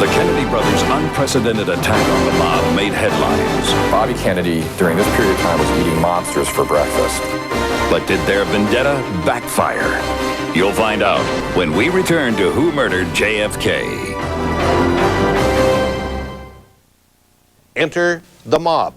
The Kennedy brothers' unprecedented attack on the mob made headlines. Bobby Kennedy, during this period of time, was eating mobsters for breakfast. But did their vendetta backfire? You'll find out when we return to Who Murdered JFK. Enter the mob.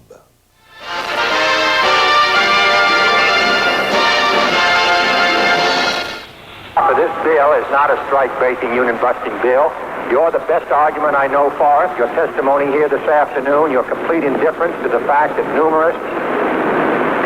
This bill is not a strike-breaking, union-busting bill. You're the best argument I know for it. Your testimony here this afternoon, your complete indifference to the fact that numerous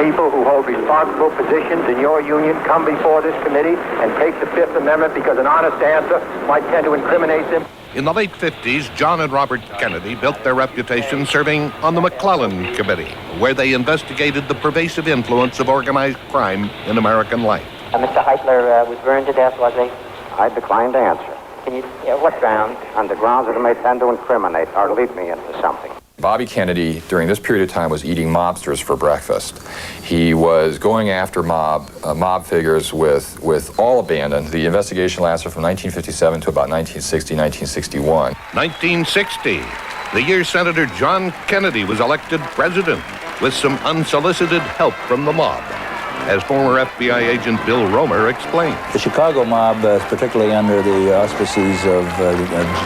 people who hold responsible positions in your union come before this committee and take the Fifth Amendment because an honest answer might tend to incriminate them. In the late 50s, John and Robert Kennedy built their reputation serving on the McClellan Committee, where they investigated the pervasive influence of organized crime in American life. Mr. Heitler was burned to death, was he? I decline to answer. Can you, what grounds? On the grounds that it may tend to incriminate or lead me into something. Bobby Kennedy, during this period of time, was eating mobsters for breakfast. He was going after mob figures with all abandon. The investigation lasted from 1957 to about 1960, 1961. 1960, the year Senator John Kennedy was elected president with some unsolicited help from the mob, as former FBI agent Bill Romer explained. The Chicago mob, particularly under the auspices of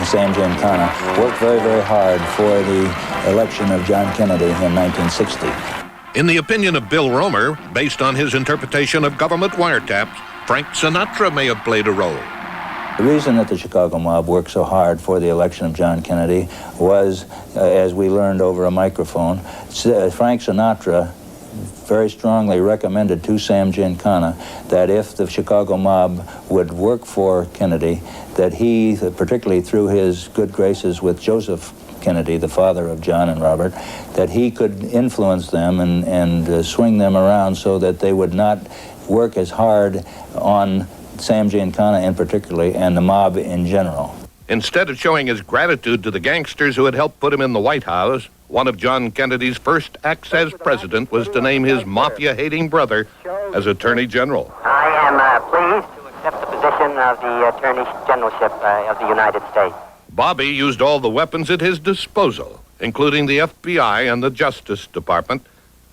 Sam Giancana, worked very, very hard for the election of John Kennedy in 1960. In the opinion of Bill Romer, based on his interpretation of government wiretaps, Frank Sinatra may have played a role. The reason that the Chicago mob worked so hard for the election of John Kennedy was, as we learned over a microphone, Frank Sinatra very strongly recommended to Sam Giancana that if the Chicago mob would work for Kennedy, that he, particularly through his good graces with Joseph Kennedy, the father of John and Robert, that he could influence them and swing them around so that they would not work as hard on Sam Giancana in particular and the mob in general. Instead of showing his gratitude to the gangsters who had helped put him in the White House, one of John Kennedy's first acts as president was to name his mafia-hating brother as Attorney General. I am pleased to accept the position of the Attorney Generalship of the United States. Bobby used all the weapons at his disposal, including the FBI and the Justice Department,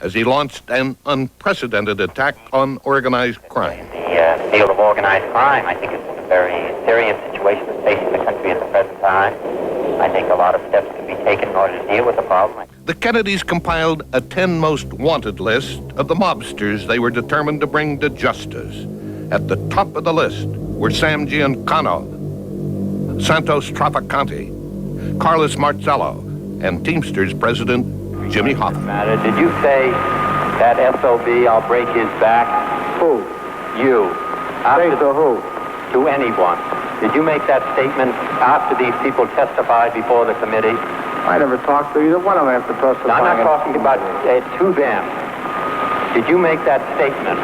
as he launched an unprecedented attack on organized crime. In the field of organized crime, I think it's a very serious situation that's facing the country at the present time. I think a lot of steps can be taken in order to deal with the problem. The Kennedys compiled a 10 most wanted list of the mobsters they were determined to bring to justice. At the top of the list were Sam Giancana, Santo Trafficante, Carlos Marcello, and Teamsters President Jimmy Hoffa. Did you say that SOB, I'll break his back? Who? You. Say to who? To anyone. Did you make that statement after these people testified before the committee? I never talked to either one of them after testifying. I'm not talking about to them. Did you make that statement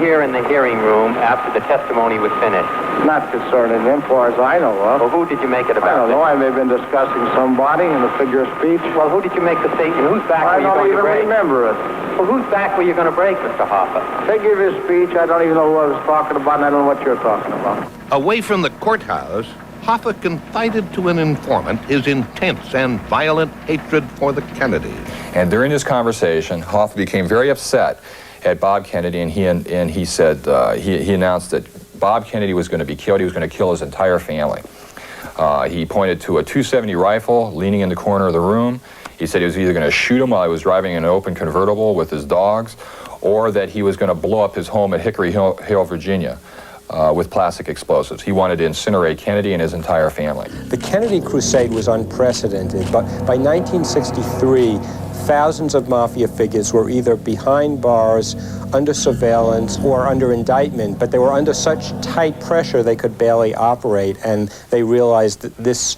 here in the hearing room after the testimony was finished? Not concerning them, far as I know of. Well, who did you make it about? I don't know. I may have been discussing somebody in the figure of speech. Well, who did you make the statement? Whose back were you going to break? I don't even remember it. Well, whose back were you going to break, Mr. Hoffa? Figure of speech, I don't even know who I was talking about, and I don't know what you're talking about. Away from the courthouse, Hoffa confided to an informant his intense and violent hatred for the Kennedys. And during this conversation, Hoffa became very upset at Bob Kennedy, and he said, he announced that Bob Kennedy was going to be killed. He was going to kill his entire family. He pointed to a .270 rifle leaning in the corner of the room. He said he was either going to shoot him while he was driving an open convertible with his dogs, or that he was going to blow up his home at Hickory Hill, Virginia, with plastic explosives. He wanted to incinerate Kennedy and his entire family. The Kennedy crusade was unprecedented, but by 1963, thousands of mafia figures were either behind bars, under surveillance, or under indictment, but they were under such tight pressure they could barely operate, and they realized that this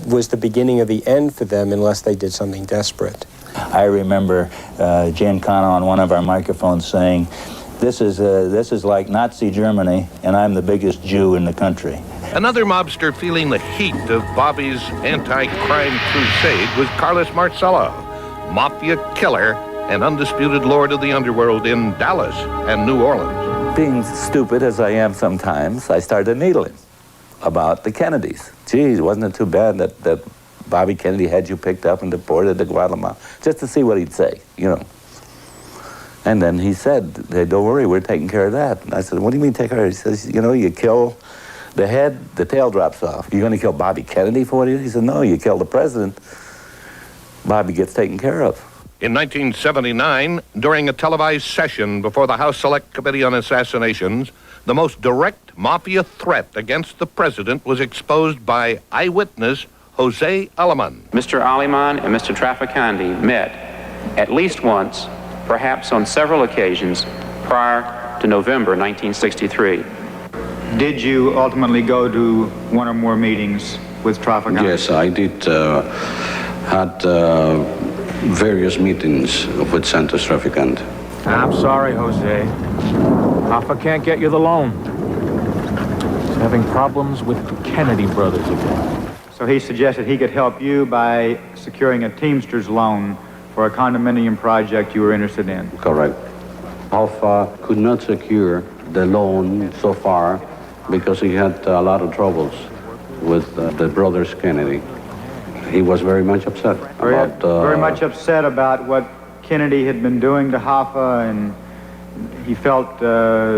was the beginning of the end for them unless they did something desperate. I remember Giancana on one of our microphones saying, this is like Nazi Germany, and I'm the biggest Jew in the country. Another mobster feeling the heat of Bobby's anti-crime crusade was Carlos Marcello, mafia killer and undisputed lord of the underworld in Dallas and New Orleans. Being stupid as I am sometimes, I started needling. about the Kennedys. Geez, wasn't it too bad that Bobby Kennedy had you picked up and deported to Guatemala? Just to see what he'd say, you know. And then he said, hey, don't worry, we're taking care of that. And I said, what do you mean take care of it? He says, you know, you kill the head, the tail drops off. You're going to kill Bobby Kennedy for what he did? He said, no, you kill the president, Bobby gets taken care of. In 1979, during a televised session before the House Select Committee on Assassinations, the most direct Mafia threat against the president was exposed by eyewitness Jose Aleman. Mr. Aleman and Mr. Trafficante met at least once, perhaps on several occasions, prior to November 1963. Did you ultimately go to one or more meetings with Trafficante? Yes, I did. Had various meetings with Santo Trafficante. I'm sorry, Jose. Hoffa can't get you the loan. He's having problems with the Kennedy brothers again. So he suggested he could help you by securing a Teamsters loan for a condominium project you were interested in. Correct. Hoffa could not secure the loan so far because he had a lot of troubles with the brothers Kennedy. He was very much upset very much upset about what Kennedy had been doing to Hoffa, and he felt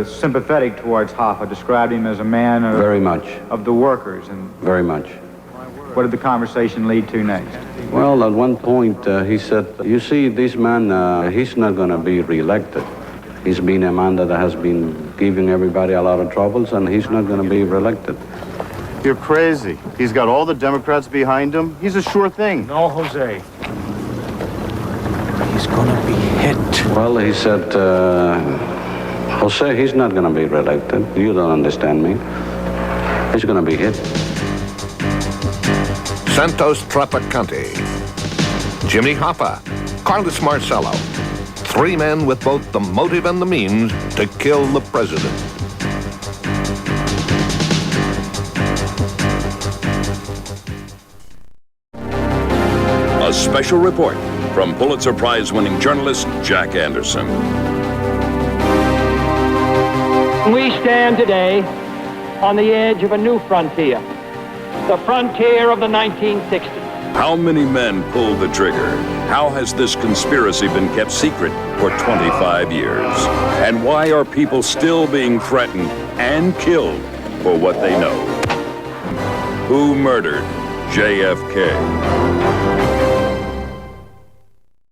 sympathetic towards Hoffa, described him as a man of, very much of the workers. And very much. What did the conversation lead to next? Well, at one point he said, you see, this man, he's not going to be reelected. He's been a man that has been giving everybody a lot of troubles, and he's not going to be reelected. You're crazy. He's got all the Democrats behind him. He's a sure thing. No, Jose. He's gonna be hit. Well, he said, Jose, he's not gonna be reelected. You don't understand me. He's gonna be hit. Santo Trafficante, Jimmy Hoffa, Carlos Marcello. 3 men with both the motive and the means to kill the president. A special report from Pulitzer Prize-winning journalist Jack Anderson. We stand today on the edge of a new frontier, the frontier of the 1960s. How many men pulled the trigger? How has this conspiracy been kept secret for 25 years? And why are people still being threatened and killed for what they know? Who murdered JFK?